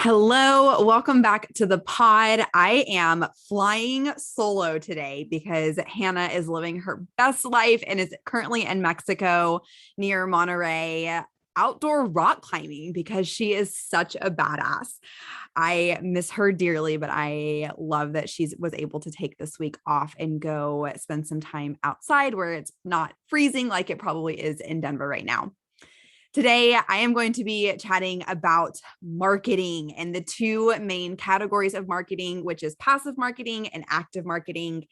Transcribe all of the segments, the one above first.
Hello, welcome back to the pod. I am flying solo today because Hannah is living her best life and is currently in Mexico near Monterey, outdoor rock climbing because she is such a badass. I miss her dearly, but I love that she was able to take this week off and go spend some time outside where it's not freezing like it probably is in Denver right now. Today, I am going to be chatting about marketing and the two main categories of marketing, which is passive marketing and active marketing.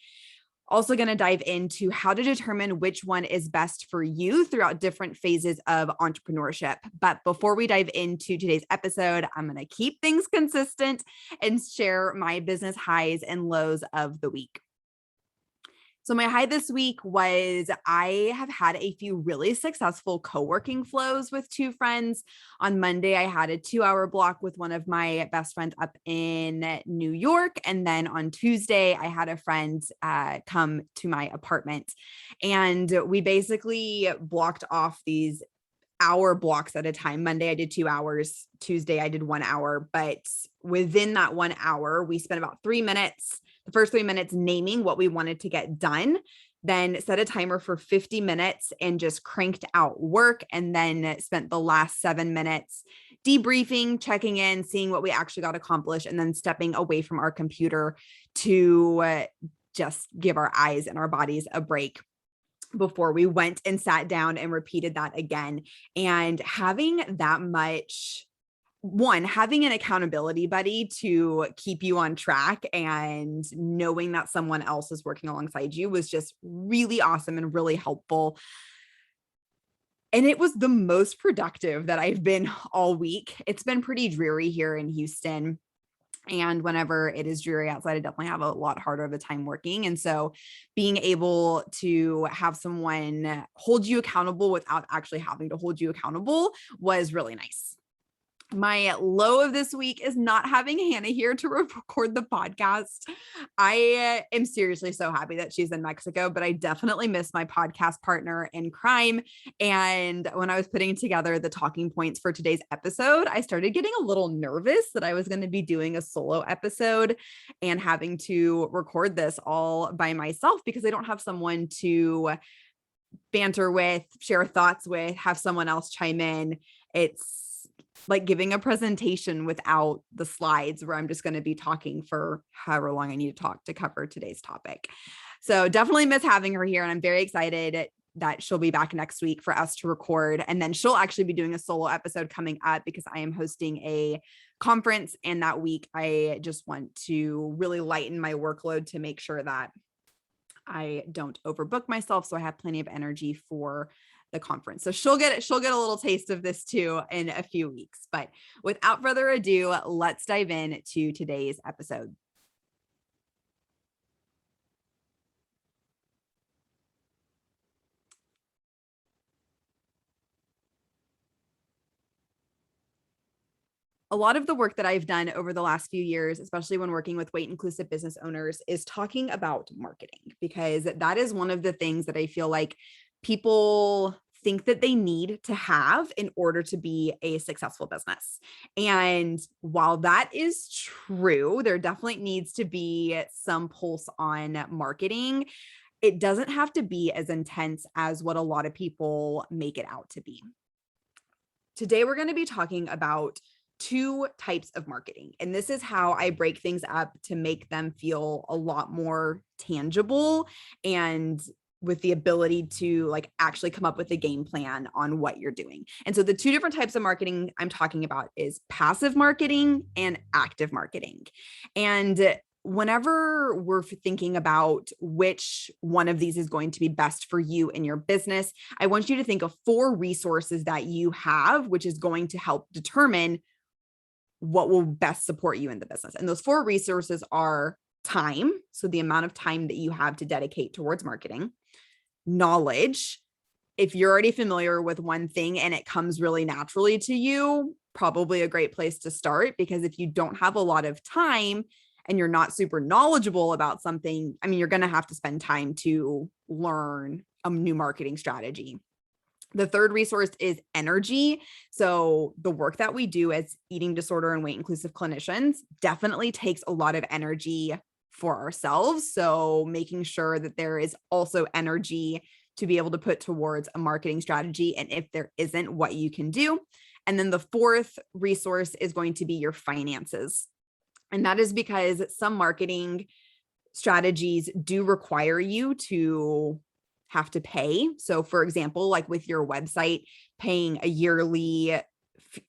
Also going to dive into how to determine which one is best for you throughout different phases of entrepreneurship. But before we dive into today's episode, I'm going to keep things consistent and share my business highs and lows of the week. So my high this week was I have had a few really successful co-working flows with two friends. On Monday, I had a 2-hour block with one of my best friends up in New York. And then on Tuesday, I had a friend come to my apartment. And we basically blocked off these hour blocks at a time. Monday, I did 2 hours. Tuesday, I did 1 hour. But within that 1 hour, we spent about 3 minutes, the first 3 minutes naming what we wanted to get done, then set a timer for 50 minutes and just cranked out work. And then spent the last 7 minutes debriefing, checking in, seeing what we actually got accomplished, and then stepping away from our computer to just give our eyes and our bodies a break before we went and sat down and repeated that again. And having that much, having an accountability buddy to keep you on track and knowing that someone else is working alongside you was just really awesome and really helpful. And it was the most productive that I've been all week. It's been pretty dreary here in Houston. And whenever it is dreary outside, I definitely have a lot harder of a time working. And so being able to have someone hold you accountable without actually having to hold you accountable was really nice. My low of this week is not having Hannah here to record the podcast. I am seriously so happy that she's in Mexico, but I definitely miss my podcast partner in crime. And when I was putting together the talking points for today's episode, I started getting a little nervous that I was going to be doing a solo episode and having to record this all by myself because I don't have someone to banter with, share thoughts with, have someone else chime in. It's like giving a presentation without the slides where I'm just going to be talking for however long I need to talk to cover today's topic. So definitely miss having her here. And I'm very excited that she'll be back next week for us to record. And then she'll actually be doing a solo episode coming up because I am hosting a conference. And that week, I just want to really lighten my workload to make sure that I don't overbook myself. So I have plenty of energy for the conference. So she'll get a little taste of this too in a few weeks. But without further ado, let's dive in to today's episode. A lot of the work that I've done over the last few years, especially when working with weight inclusive business owners, is talking about marketing, because that is one of the things that I feel like people think that they need to have in order to be a successful business. And while that is true, there definitely needs to be some pulse on marketing. It doesn't have to be as intense as what a lot of people make it out to be. Today, we're going to be talking about two types of marketing. And this is how I break things up to make them feel a lot more tangible and with the ability to like actually come up with a game plan on what you're doing. And so the two different types of marketing I'm talking about is passive marketing and active marketing. And whenever we're thinking about which one of these is going to be best for you in your business, I want you to think of 4 resources that you have, which is going to help determine what will best support you in the business. And those 4 resources are time. So the amount of time that you have to dedicate towards marketing. Knowledge. If you're already familiar with one thing and it comes really naturally to you, probably a great place to start, because if you don't have a lot of time and you're not super knowledgeable about something, I mean, you're going to have to spend time to learn a new marketing strategy. The third resource is energy. So the work that we do as eating disorder and weight inclusive clinicians definitely takes a lot of energy for ourselves. So making sure that there is also energy to be able to put towards a marketing strategy. And if there isn't, what you can do. And then the fourth resource is going to be your finances. And that is because some marketing strategies do require you to have to pay. So for example, like with your website, paying a yearly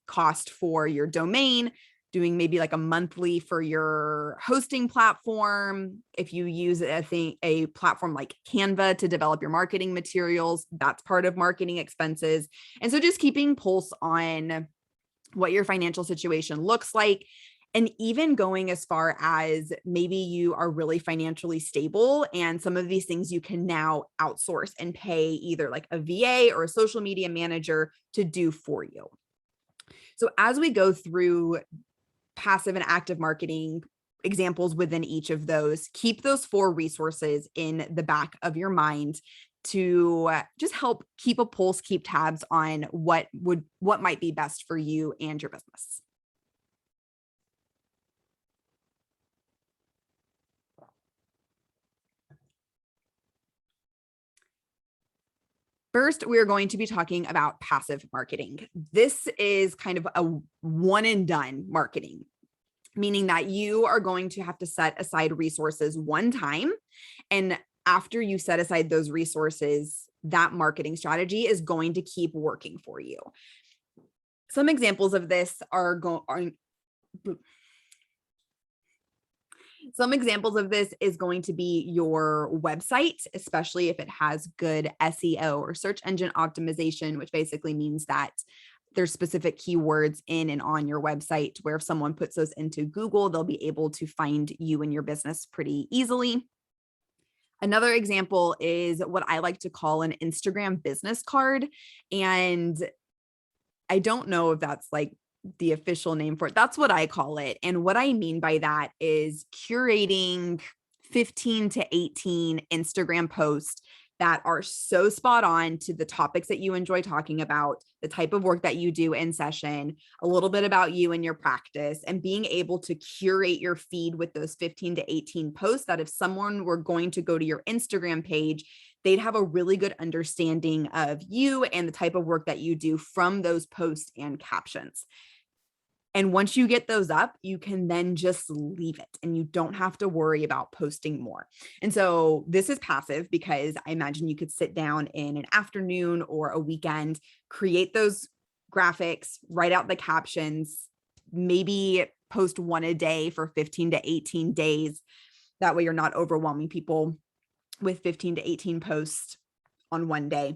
cost for your domain, doing maybe like a monthly for your hosting platform. If you use a platform like Canva to develop your marketing materials, that's part of marketing expenses. And so just keeping pulse on what your financial situation looks like. And even going as far as maybe you are really financially stable and some of these things you can now outsource and pay either like a VA or a social media manager to do for you. So as we go through passive and active marketing examples within each of those, keep those 4 resources in the back of your mind to just help keep a pulse, keep tabs on what might be best for you and your business. First, we are going to be talking about passive marketing. This is kind of a one and done marketing, meaning that you are going to have to set aside resources one time. And after you set aside those resources, that marketing strategy is going to keep working for you. Some examples of this Some examples of this is going to be your website, especially if it has good SEO or search engine optimization, which basically means that there's specific keywords in and on your website where if someone puts those into Google, they'll be able to find you and your business pretty easily. Another example is what I like to call an Instagram business card. And I don't know if that's like the official name for it. That's what I call it. And what I mean by that is curating 15 to 18 Instagram posts that are so spot on to the topics that you enjoy talking about, the type of work that you do in session, a little bit about you and your practice, and being able to curate your feed with those 15 to 18 posts that if someone were going to go to your Instagram page, they'd have a really good understanding of you and the type of work that you do from those posts and captions. And once you get those up, you can then just leave it and you don't have to worry about posting more. And so this is passive because I imagine you could sit down in an afternoon or a weekend, create those graphics, write out the captions, maybe post one a day for 15 to 18 days. That way you're not overwhelming people with 15 to 18 posts on one day.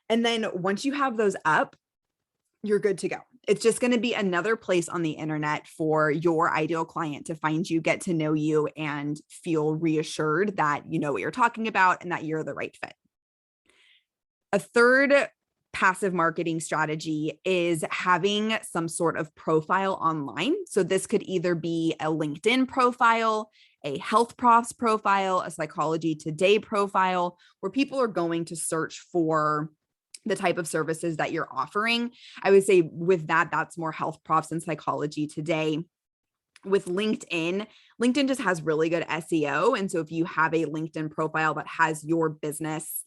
And then once you have those up, you're good to go. It's just going to be another place on the internet for your ideal client to find you, get to know you, and feel reassured that you know what you're talking about and that you're the right fit. A third passive marketing strategy is having some sort of profile online. So this could either be a LinkedIn profile, a health profs profile, a Psychology Today profile, where people are going to search for the type of services that you're offering. I would say with that, that's more health profs and Psychology Today. With LinkedIn just has really good SEO. And so if you have a LinkedIn profile that has your business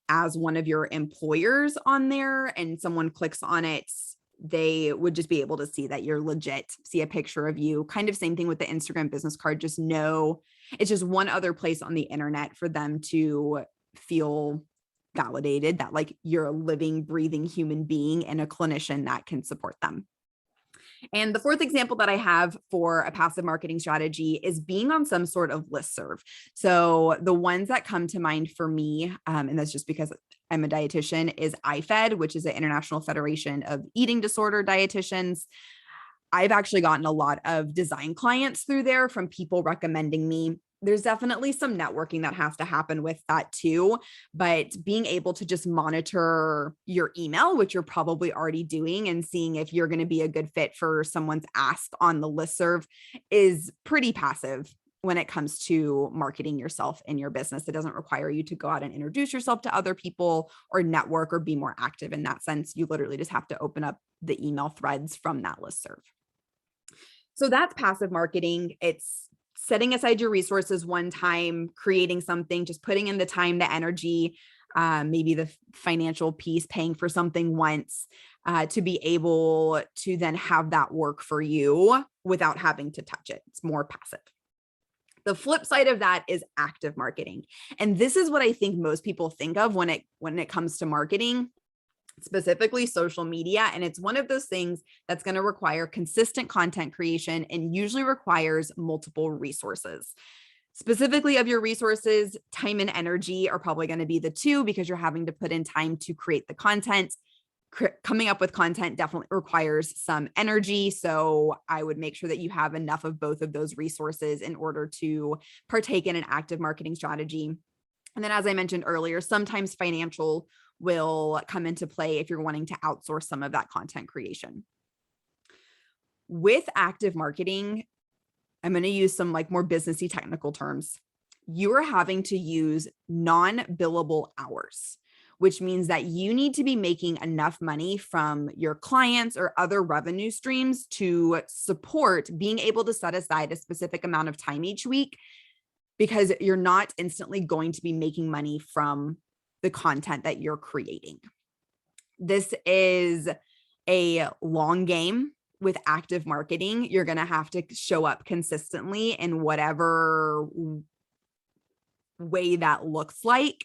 as one of your employers on there and someone clicks on it, they would just be able to see that you're legit, see a picture of you. Kind of same thing with the Instagram business card. Just know it's just one other place on the internet for them to feel validated that like you're a living, breathing human being and a clinician that can support them. And the fourth example that I have for a passive marketing strategy is being on some sort of listserv. So the ones that come to mind for me, and that's just because I'm a dietitian, is IFED, which is the International Federation of Eating Disorder Dietitians. I've actually gotten a lot of design clients through there from people recommending me. There's definitely some networking that has to happen with that too, but being able to just monitor your email, which you're probably already doing, and seeing if you're going to be a good fit for someone's ask on the listserv is pretty passive. when it comes to marketing yourself and your business. It doesn't require you to go out and introduce yourself to other people or network or be more active in that sense. You literally just have to open up the email threads from that listserv. So that's passive marketing. It's setting aside your resources one time, creating something, just putting in the time, the energy, maybe the financial piece, paying for something once, to be able to then have that work for you without having to touch it. It's more passive. The flip side of that is active marketing. And this is what I think most people think of when it comes to marketing, specifically social media. And it's one of those things that's going to require consistent content creation and usually requires multiple resources. Specifically of your resources, time and energy are probably going to be the two, because you're having to put in time to create the content. Coming up with content definitely requires some energy. So I would make sure that you have enough of both of those resources in order to partake in an active marketing strategy. And then, as I mentioned earlier, sometimes financial will come into play if you're wanting to outsource some of that content creation. With active marketing, I'm going to use some more businessy technical terms. You're having to use non-billable hours, which means that you need to be making enough money from your clients or other revenue streams to support being able to set aside a specific amount of time each week, because you're not instantly going to be making money from the content that you're creating. This is a long game. With active marketing, you're going to have to show up consistently in whatever way that looks like.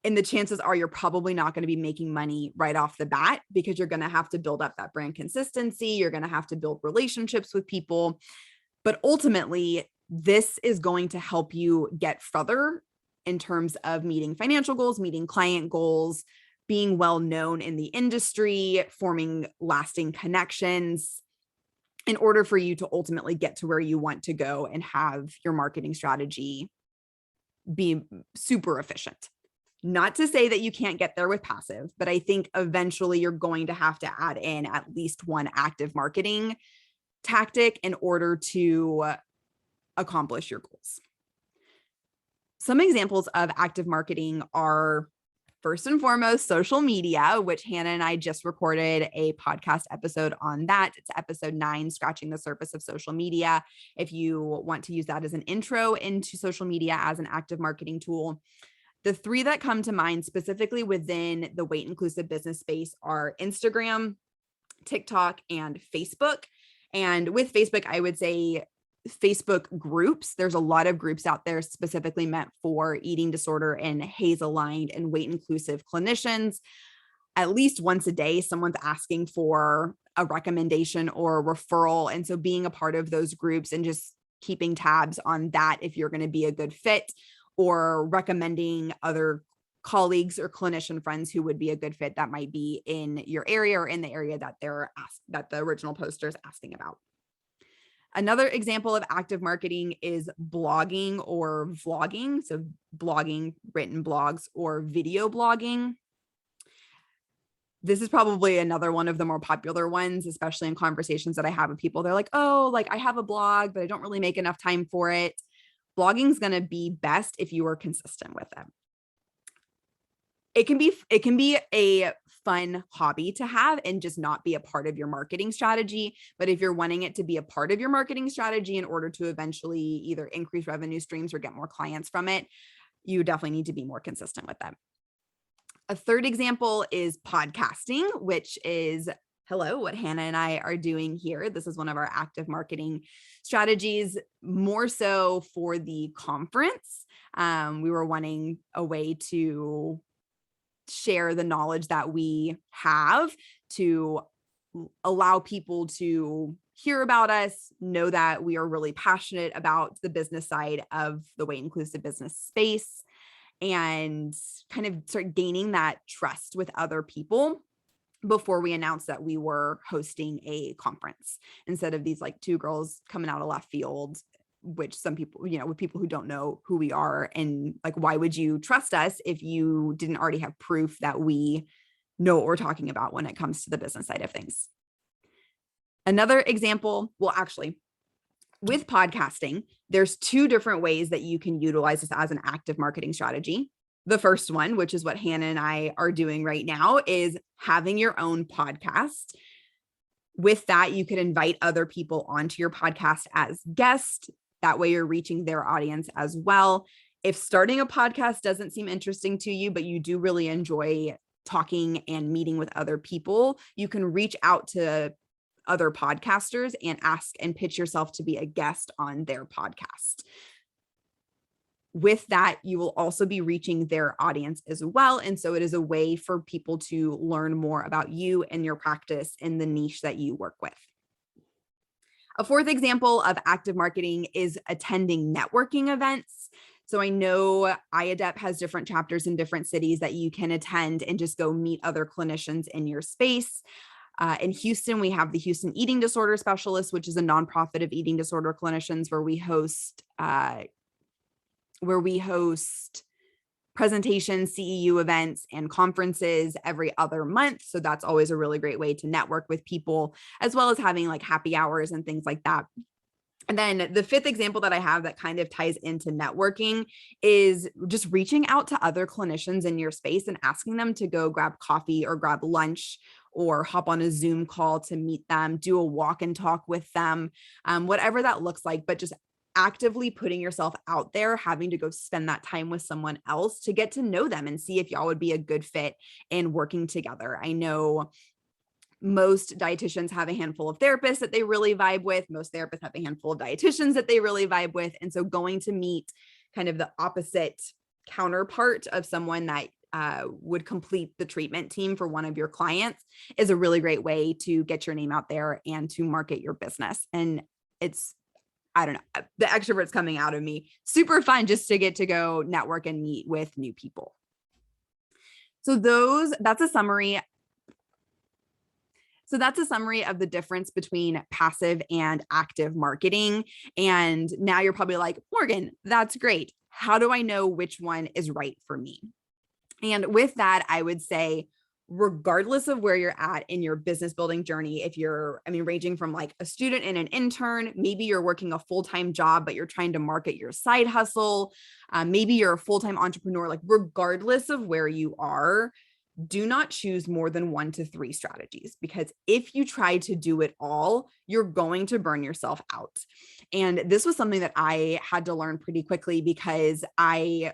And the chances are you're probably not going to be making money right off the bat, because you're going to have to build up that brand consistency. You're going to have to build relationships with people. But ultimately, this is going to help you get further in terms of meeting financial goals, meeting client goals, being well known in the industry, forming lasting connections, in order for you to ultimately get to where you want to go and have your marketing strategy be super efficient. Not to say that you can't get there with passive, but I think eventually you're going to have to add in at least one active marketing tactic in order to accomplish your goals. Some examples of active marketing are, first and foremost, social media, which Hannah and I just recorded a podcast episode on that. It's episode 9, Scratching the Surface of Social Media. If you want to use that as an intro into social media as an active marketing tool. The 3 that come to mind specifically within the weight inclusive business space are Instagram, TikTok, and Facebook. And with Facebook, I would say Facebook groups. There's a lot of groups out there specifically meant for eating disorder and HAES aligned and weight inclusive clinicians. At least once a day, someone's asking for a recommendation or a referral. And so being a part of those groups and just keeping tabs on that, if you're going to be a good fit, or recommending other colleagues or clinician friends who would be a good fit that might be in your area or in the area that that the original poster is asking about. Another example of active marketing is blogging or vlogging. So blogging, written blogs, or video blogging. This is probably another one of the more popular ones, especially in conversations that I have with people. They're like, oh, I have a blog, but I don't really make enough time for it. Blogging is going to be best if you are consistent with it. It can be a fun hobby to have and just not be a part of your marketing strategy. But if you're wanting it to be a part of your marketing strategy in order to eventually either increase revenue streams or get more clients from it, you definitely need to be more consistent with them. A third example is podcasting, which is what Hannah and I are doing here. This is one of our active marketing strategies, more so for the conference. We were wanting a way to share the knowledge that we have to allow people to hear about us, know that we are really passionate about the business side of the weight inclusive business space, and kind of start gaining that trust with other people before we announced that we were hosting a conference, instead of these 2 girls coming out of left field, which some people, with people who don't know who we are, and why would you trust us if you didn't already have proof that we know what we're talking about when it comes to the business side of things. Another example, with podcasting, There's two different ways that you can utilize this as an active marketing strategy. The first one, which is what Hannah and I are doing right now, is having your own podcast. With that, you could invite other people onto your podcast as guests. That way you're reaching their audience as well. If starting a podcast doesn't seem interesting to you, but you do really enjoy talking and meeting with other people, you can reach out to other podcasters and ask and pitch yourself to be a guest on their podcast. With that, you will also be reaching their audience as well. And so it is a way for people to learn more about you and your practice in the niche that you work with. A fourth example of active marketing is attending networking events. So I know IADEP has different chapters in different cities that you can attend and just go meet other clinicians in your space. In Houston, we have the Houston Eating Disorder Specialists, which is a nonprofit of eating disorder clinicians where we host presentations, CEU events, and conferences every other month. So that's always a really great way to network with people, as well as having like happy hours and things like that. And then the fifth example that I have that kind of ties into networking is just reaching out to other clinicians in your space and asking them to go grab coffee or grab lunch or hop on a Zoom call to meet them, do a walk and talk with them, whatever that looks like, but just actively putting yourself out there, having to go spend that time with someone else to get to know them and see if y'all would be a good fit in working together. I know most dietitians have a handful of therapists that they really vibe with. Most therapists have a handful of dietitians that they really vibe with. And so going to meet kind of the opposite counterpart of someone that would complete the treatment team for one of your clients is a really great way to get your name out there and to market your business. And it's, I don't know, the extrovert's coming out of me. Super fun just to get to go network and meet with new people. So that's a summary. So that's a summary of the difference between passive and active marketing. And now you're probably like, Morgan, that's great. How do I know which one is right for me? And with that, I would say, regardless of where you're at in your business building journey, if you're, ranging from like a student and an intern, maybe you're working a full-time job, but you're trying to market your side hustle. Maybe you're a full-time entrepreneur, like regardless of where you are, do not choose more than 1 to 3 strategies, because if you try to do it all, you're going to burn yourself out. And this was something that I had to learn pretty quickly because I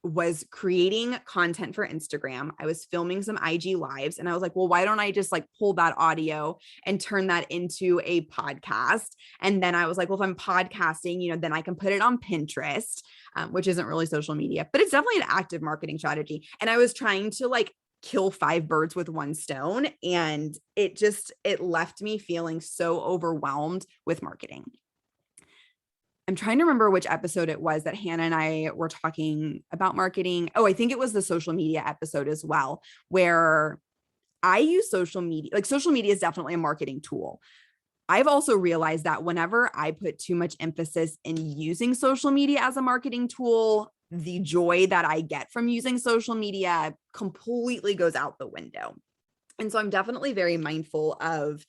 was creating content for Instagram. I was filming some IG lives and I was like, well, why don't I just like pull that audio and turn that into a podcast? And then I was like, well, if I'm podcasting, then I can put it on Pinterest, which isn't really social media, but it's definitely an active marketing strategy. And I was trying to like kill 5 birds with 1 stone. And it left me feeling so overwhelmed with marketing. I'm trying to remember which episode it was that Hannah and I were talking about marketing. Oh, I think it was the social media episode as well, where I use social media. Like social media is definitely a marketing tool. I've also realized that whenever I put too much emphasis in using social media as a marketing tool, the joy that I get from using social media completely goes out the window. And so I'm definitely very mindful of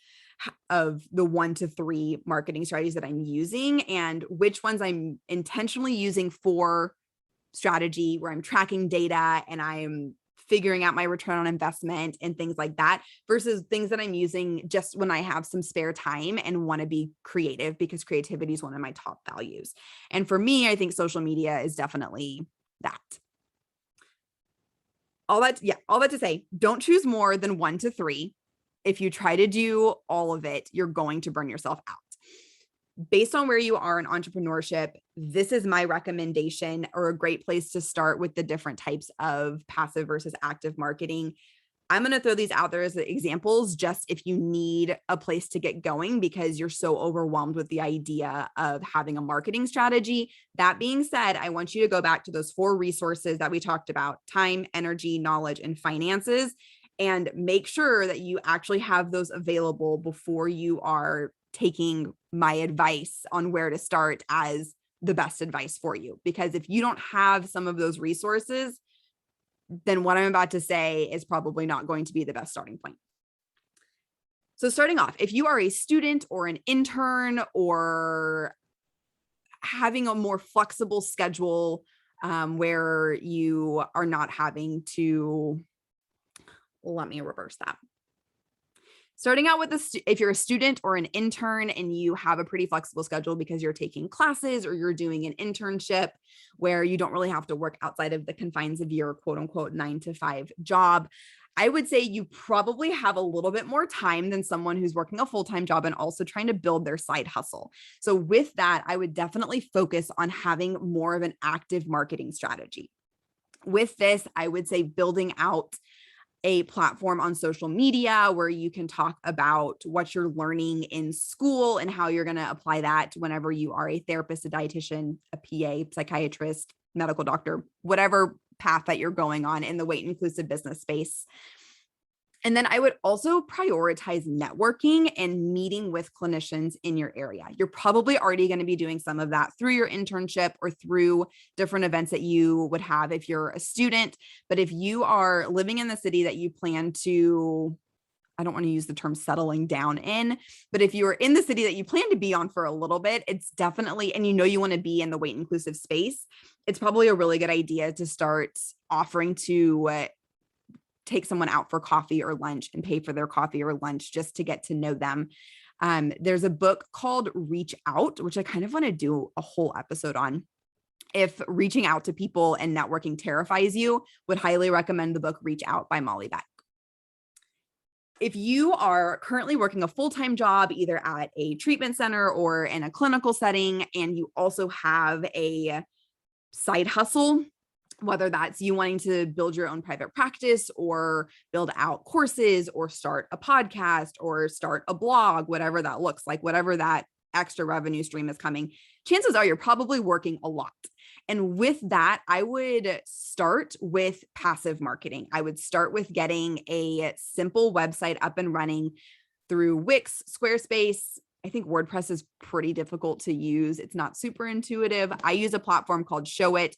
the 1 to 3 marketing strategies that I'm using and which ones I'm intentionally using for strategy, where I'm tracking data and I'm figuring out my return on investment and things like that, versus things that I'm using just when I have some spare time and want to be creative, because creativity is one of my top values. And for me, I think social media is definitely that. All that to say, don't choose more than 1 to 3. If you try to do all of it, you're going to burn yourself out. Based on where you are in entrepreneurship, this is my recommendation, or a great place to start with the different types of passive versus active marketing. I'm going to throw these out there as examples, just if you need a place to get going because you're so overwhelmed with the idea of having a marketing strategy. That being said, I want you to go back to those 4 resources that we talked about: time, energy, knowledge, and finances, and make sure that you actually have those available before you are taking my advice on where to start as the best advice for you. Because if you don't have some of those resources, then what I'm about to say is probably not going to be the best starting point. So starting off, if you are a student or an intern or having a more flexible schedule where you are not having to, let me reverse that. Starting out with if you're a student or an intern and you have a pretty flexible schedule because you're taking classes or you're doing an internship where you don't really have to work outside of the confines of your quote unquote 9-to-5 job, I would say you probably have a little bit more time than someone who's working a full-time job and also trying to build their side hustle. So with that, I would definitely focus on having more of an active marketing strategy. With this, I would say building out a platform on social media where you can talk about what you're learning in school and how you're going to apply that whenever you are a therapist, a dietitian, a PA, psychiatrist, medical doctor, whatever path that you're going on in the weight inclusive business space. And then I would also prioritize networking and meeting with clinicians in your area. You're probably already going to be doing some of that through your internship or through different events that you would have if you're a student. But if you are living in the city that you plan to, I don't want to use the term settling down in, but if you're in the city that you plan to be on for a little bit, it's definitely, and you know you want to be in the weight inclusive space, it's probably a really good idea to start offering to take someone out for coffee or lunch and pay for their coffee or lunch just to get to know them. There's a book called Reach Out, which I kind of want to do a whole episode on. If reaching out to people and networking terrifies you, would highly recommend the book Reach Out by Molly Beck. If you are currently working a full-time job, either at a treatment center or in a clinical setting, and you also have a side hustle, whether that's you wanting to build your own private practice or build out courses or start a podcast or start a blog, whatever that looks like, whatever that extra revenue stream is coming, chances are you're probably working a lot. And with that, I would start with passive marketing. I would start with getting a simple website up and running through Wix, Squarespace. I think WordPress is pretty difficult to use. It's not super intuitive. I use a platform called Showit.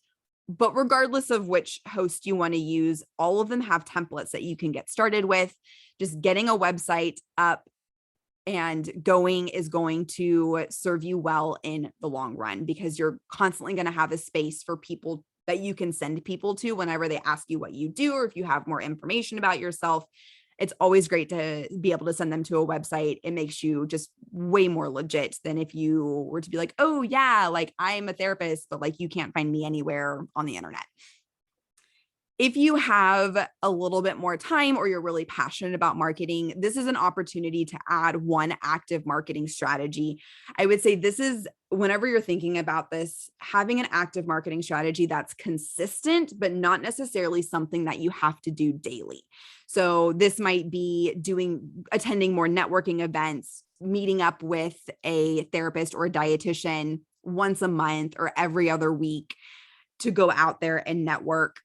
But regardless of which host you want to use, all of them have templates that you can get started with. Just getting a website up and going is going to serve you well in the long run, because you're constantly going to have a space for people that you can send people to whenever they ask you what you do, or if you have more information about yourself. It's always great to be able to send them to a website. It makes you just way more legit than if you were to be like, oh yeah, like I'm a therapist, but like you can't find me anywhere on the internet. If you have a little bit more time or you're really passionate about marketing, this is an opportunity to add one active marketing strategy. I would say this is, whenever you're thinking about this, having an active marketing strategy that's consistent, but not necessarily something that you have to do daily. So this might be attending more networking events, meeting up with a therapist or a dietitian once a month or every other week to go out there and network.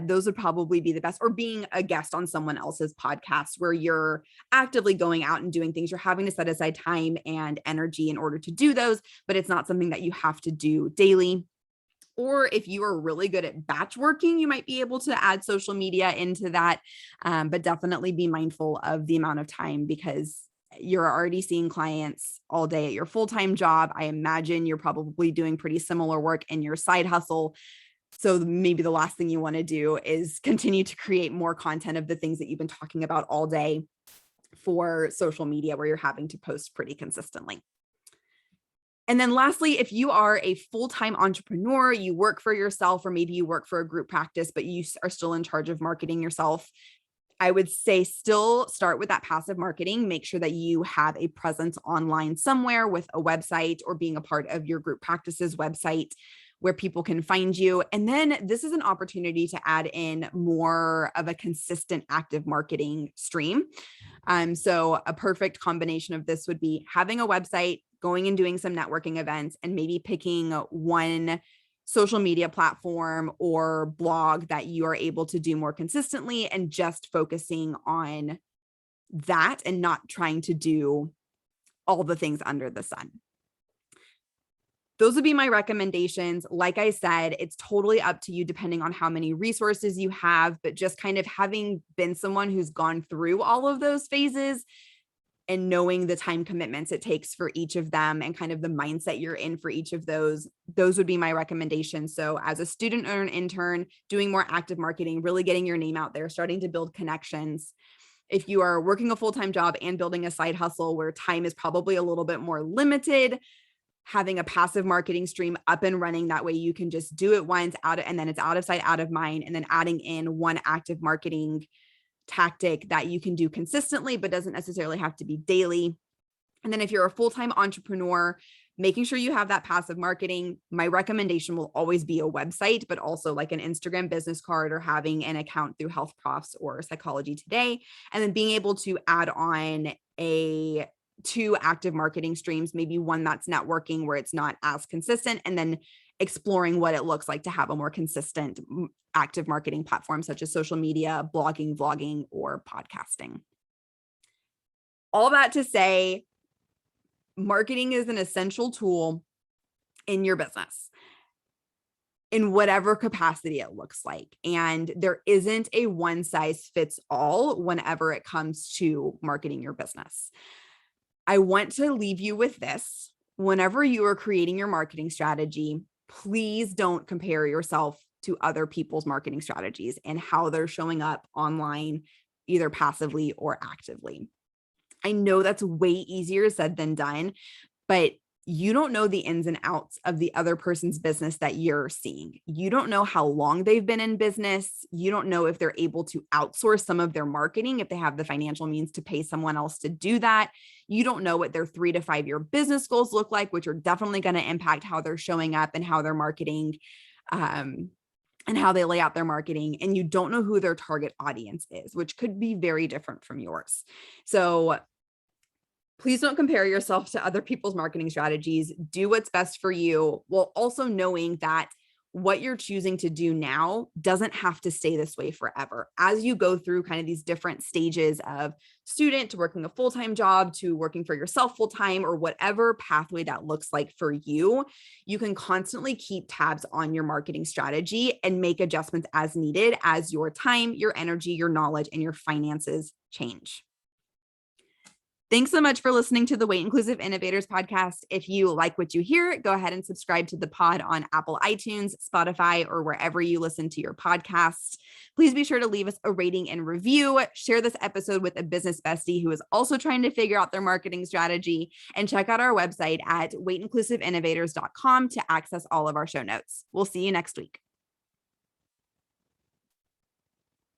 Those would probably be the best, or being a guest on someone else's podcast where you're actively going out and doing things. You're having to set aside time and energy in order to do those, but it's not something that you have to do daily. Or if you are really good at batch working, you might be able to add social media into that, but definitely be mindful of the amount of time, because you're already seeing clients all day at your full-time job. I imagine you're probably doing pretty similar work in your side hustle. So maybe the last thing you want to do is continue to create more content of the things that you've been talking about all day for social media, where you're having to post pretty consistently. And then lastly, if you are a full-time entrepreneur, you work for yourself, or maybe you work for a group practice, but you are still in charge of marketing yourself, I would say still start with that passive marketing. Make sure that you have a presence online somewhere with a website, or being a part of your group practice's website where people can find you. And then this is an opportunity to add in more of a consistent active marketing stream. So a perfect combination of this would be having a website, going and doing some networking events, and maybe picking one social media platform or blog that you are able to do more consistently, and just focusing on that and not trying to do all the things under the sun. Those would be my recommendations. Like I said, it's totally up to you depending on how many resources you have, but just kind of having been someone who's gone through all of those phases, and knowing the time commitments it takes for each of them and kind of the mindset you're in for each of those would be my recommendations. So as a student or an intern, doing more active marketing, really getting your name out there, starting to build connections. If you are working a full-time job and building a side hustle where time is probably a little bit more limited, having a passive marketing stream up and running, that way you can just do it once and then it's out of sight, out of mind, and then adding in one active marketing tactic that you can do consistently, but doesn't necessarily have to be daily. And then if you're a full-time entrepreneur, making sure you have that passive marketing, my recommendation will always be a website, but also like an Instagram business card or having an account through Health Profs or Psychology Today. And then being able to add on two active marketing streams, maybe one that's networking where it's not as consistent, and then exploring what it looks like to have a more consistent active marketing platform, such as social media, blogging, vlogging, or podcasting. All that to say, marketing is an essential tool in your business in whatever capacity it looks like. And there isn't a one size fits all whenever it comes to marketing your business. I want to leave you with this. Whenever you are creating your marketing strategy, please don't compare yourself to other people's marketing strategies and how they're showing up online, either passively or actively. I know that's way easier said than done, but you don't know the ins and outs of the other person's business that you're seeing. You don't know how long they've been in business. You don't know if they're able to outsource some of their marketing, if they have the financial means to pay someone else to do that. You don't know what their 3 to 5 year business goals look like, which are definitely going to impact how they're showing up and how they're marketing, and how they lay out their marketing. And you don't know who their target audience is, which could be very different from yours. So please don't compare yourself to other people's marketing strategies. Do what's best for you, while also knowing that what you're choosing to do now doesn't have to stay this way forever. As you go through kind of these different stages of student to working a full-time job to working for yourself full-time, or whatever pathway that looks like for you, you can constantly keep tabs on your marketing strategy and make adjustments as needed as your time, your energy, your knowledge, and your finances change. Thanks so much for listening to the Weight Inclusive Innovators podcast. If you like what you hear, go ahead and subscribe to the pod on Apple iTunes, Spotify, or wherever you listen to your podcasts. Please be sure to leave us a rating and review. Share this episode with a business bestie who is also trying to figure out their marketing strategy, and check out our website at weightinclusiveinnovators.com to access all of our show notes. We'll see you next week.